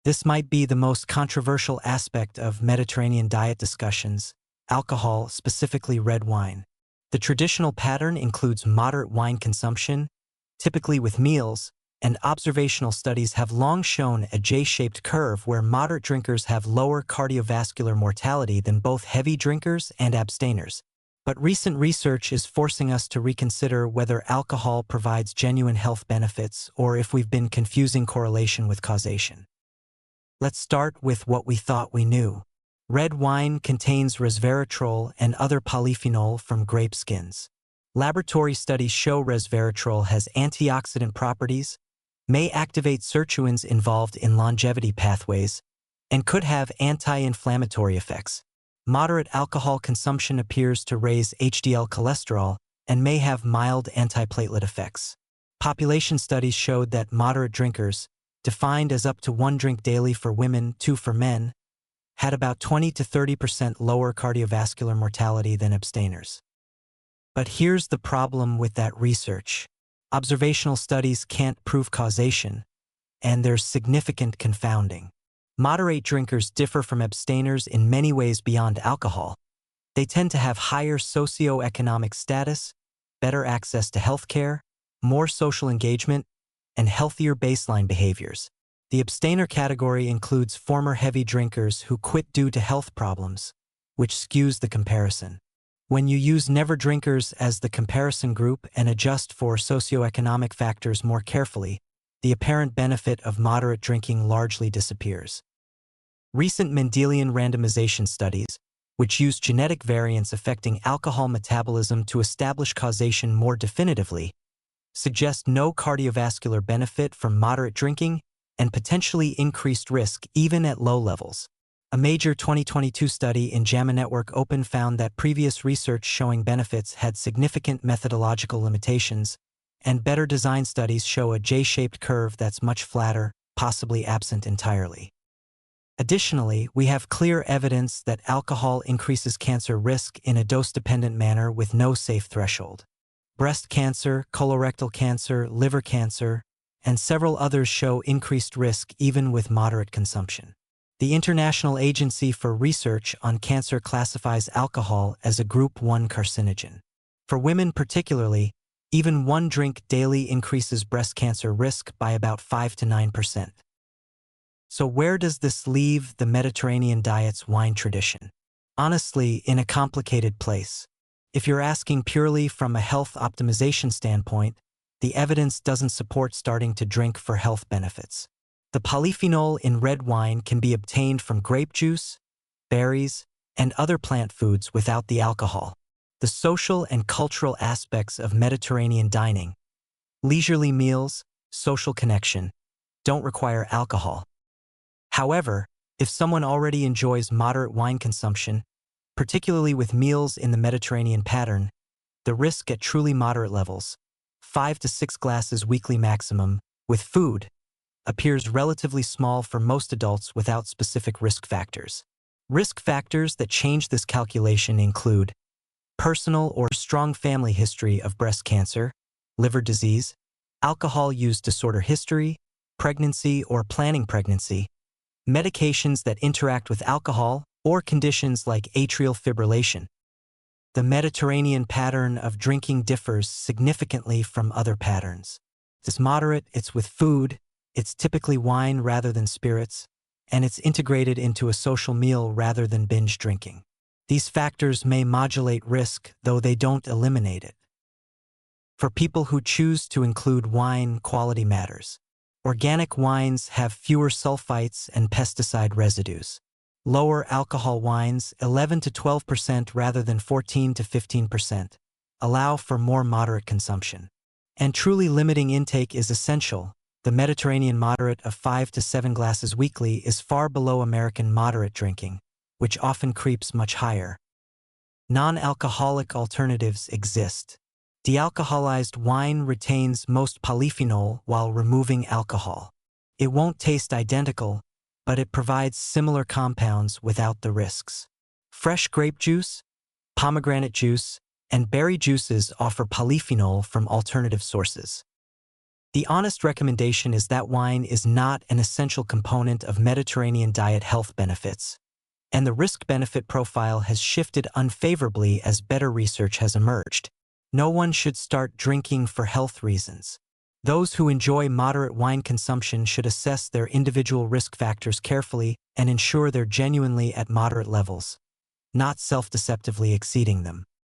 This might be the most controversial aspect of Mediterranean diet discussions: alcohol, specifically red wine. The traditional pattern includes moderate wine consumption, typically with meals, and observational studies have long shown a J-shaped curve where moderate drinkers have lower cardiovascular mortality than both heavy drinkers and abstainers. But recent research is forcing us to reconsider whether alcohol provides genuine health benefits or if we've been confusing correlation with causation. Let's start with what we thought we knew. Red wine contains resveratrol and other polyphenol from grape skins. Laboratory studies show resveratrol has antioxidant properties, may activate sirtuins involved in longevity pathways, and could have anti-inflammatory effects. Moderate alcohol consumption appears to raise HDL cholesterol and may have mild antiplatelet effects. Population studies showed that moderate drinkers, defined as up to 1 drink daily for women, 2 for men, had about 20 to 30% lower cardiovascular mortality than abstainers. But here's the problem with that research. Observational studies can't prove causation, and there's significant confounding. Moderate drinkers differ from abstainers in many ways beyond alcohol. They tend to have higher socioeconomic status, better access to healthcare, more social engagement, and healthier baseline behaviors. The abstainer category includes former heavy drinkers who quit due to health problems, which skews the comparison. When you use never drinkers as the comparison group and adjust for socioeconomic factors more carefully, the apparent benefit of moderate drinking largely disappears. Recent Mendelian randomization studies, which use genetic variants affecting alcohol metabolism to establish causation more definitively, suggest no cardiovascular benefit from moderate drinking and potentially increased risk even at low levels. A major 2022 study in JAMA Network Open found that previous research showing benefits had significant methodological limitations, and better design studies show a J-shaped curve that's much flatter, possibly absent entirely. Additionally, we have clear evidence that alcohol increases cancer risk in a dose-dependent manner with no safe threshold. Breast cancer, colorectal cancer, liver cancer, and several others show increased risk even with moderate consumption. The International Agency for Research on Cancer classifies alcohol as a Group 1 carcinogen. For women particularly, even 1 drink daily increases breast cancer risk by about 5 to 9%. So where does this leave the Mediterranean diet's wine tradition? Honestly, in a complicated place. If you're asking purely from a health optimization standpoint, the evidence doesn't support starting to drink for health benefits. The polyphenol in red wine can be obtained from grape juice, berries, and other plant foods without the alcohol. The social and cultural aspects of Mediterranean dining, leisurely meals, social connection, don't require alcohol. However, if someone already enjoys moderate wine consumption, particularly with meals in the Mediterranean pattern, the risk at truly moderate levels, 5 to 6 glasses weekly maximum, with food, appears relatively small for most adults without specific risk factors. Risk factors that change this calculation include personal or strong family history of breast cancer, liver disease, alcohol use disorder history, pregnancy or planning pregnancy, medications that interact with alcohol, or conditions like atrial fibrillation. The Mediterranean pattern of drinking differs significantly from other patterns. It's moderate, it's with food, it's typically wine rather than spirits, and it's integrated into a social meal rather than binge drinking. These factors may modulate risk, though they don't eliminate it. For people who choose to include wine, quality matters. Organic wines have fewer sulfites and pesticide residues. Lower alcohol wines, 11 to 12% rather than 14 to 15%, allow for more moderate consumption. And truly limiting intake is essential. The Mediterranean moderate of 5 to 7 glasses weekly is far below American moderate drinking, which often creeps much higher. Non-alcoholic alternatives exist. Dealcoholized wine retains most polyphenol while removing alcohol. It won't taste identical, but it provides similar compounds without the risks. Fresh grape juice, pomegranate juice, and berry juices offer polyphenol from alternative sources. The honest recommendation is that wine is not an essential component of Mediterranean diet health benefits, and the risk-benefit profile has shifted unfavorably as better research has emerged. No one should start drinking for health reasons. Those who enjoy moderate wine consumption should assess their individual risk factors carefully and ensure they're genuinely at moderate levels, not self-deceptively exceeding them.